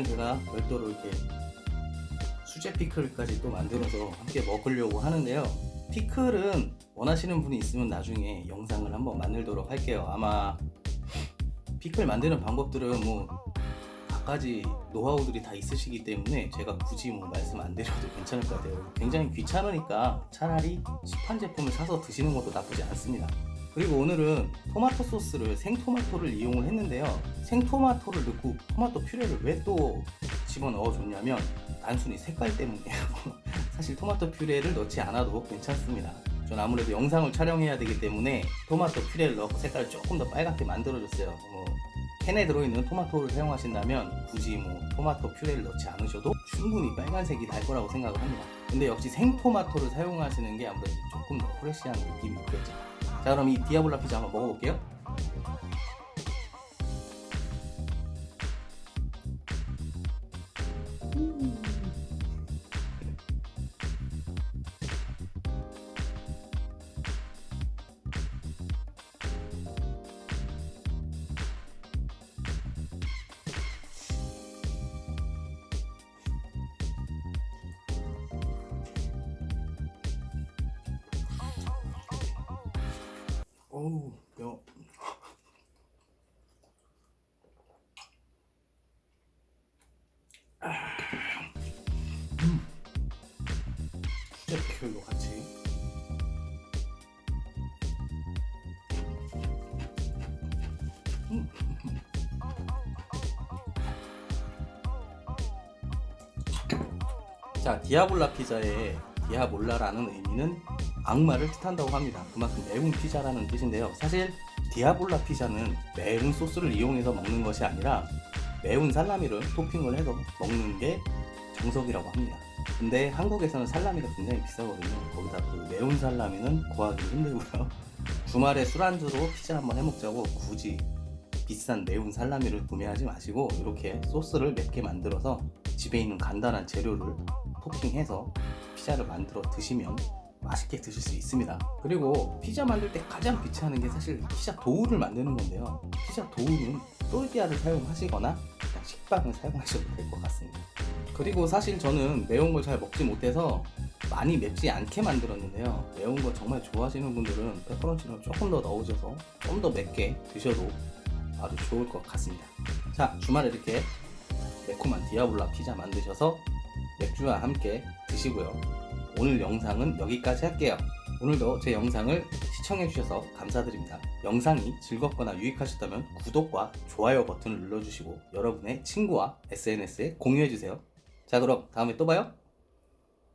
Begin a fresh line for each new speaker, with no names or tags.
오늘은 제가 별도로 이렇게 수제 피클까지 또 만들어서 함께 먹으려고 하는데요. 피클은 원하시는 분이 있으면 나중에 영상을 한번 만들도록 할게요. 아마 피클 만드는 방법들은 뭐 갖가지 노하우들이 다 있으시기 때문에 제가 굳이 뭐 말씀 안 드려도 괜찮을 것 같아요. 굉장히 귀찮으니까 차라리 시판 제품을 사서 드시는 것도 나쁘지 않습니다. 그리고 오늘은 토마토 소스를 생토마토를 이용을 했는데요. 생토마토를 넣고 토마토 퓨레를 왜 또 집어넣어 줬냐면 단순히 색깔 때문이에요. 사실 토마토 퓨레를 넣지 않아도 괜찮습니다. 전 아무래도 영상을 촬영해야 되기 때문에 토마토 퓨레를 넣고 색깔을 조금 더 빨갛게 만들어줬어요. 캔에 들어있는 토마토를 사용하신다면 굳이 토마토 퓨레를 넣지 않으셔도 충분히 빨간색이 날 거라고 생각을 합니다. 근데 역시 생토마토를 사용하시는 게 아무래도 조금 더 프레시한 느낌이 있겠죠. 자, 그럼 이 디아볼라 피자 한번 먹어볼게요. 어우, 매워. 수제 피클도 같이. 자, 디아볼라 피자의 디아볼라라는 의미는 악마를 뜻한다고 합니다. 그만큼 매운 피자라는 뜻인데요. 사실 디아볼라 피자는 매운 소스를 이용해서 먹는 것이 아니라 매운 살라미를 토핑을 해서 먹는 게 정석이라고 합니다. 근데 한국에서는 살라미가 굉장히 비싸거든요. 거기다 그 매운 살라미는 구하기 힘들고요. 주말에 술안주로 피자 한번 해먹자고 굳이 비싼 매운 살라미를 구매하지 마시고 이렇게 소스를 맵게 만들어서 집에 있는 간단한 재료를 토핑해서 피자를 만들어 드시면 맛있게 드실 수 있습니다. 그리고 피자 만들 때 가장 귀찮은 게 사실 피자 도우를 만드는 건데요. 피자 도우는 또르띠아를 사용하시거나 그냥 식빵을 사용하셔도 될 것 같습니다. 그리고 사실 저는 매운 걸 잘 먹지 못해서 많이 맵지 않게 만들었는데요. 매운 거 정말 좋아하시는 분들은 페퍼론치노를 조금 더 넣으셔서 좀 더 맵게 드셔도 아주 좋을 것 같습니다. 자, 주말에 이렇게 매콤한 디아볼라 피자 만드셔서 맥주와 함께 드시고요. 오늘 영상은 여기까지 할게요. 오늘도 제 영상을 시청해주셔서 감사드립니다. 영상이 즐겁거나 유익하셨다면 구독과 좋아요 버튼을 눌러주시고 여러분의 친구와 SNS에 공유해주세요. 자, 그럼 다음에 또 봐요.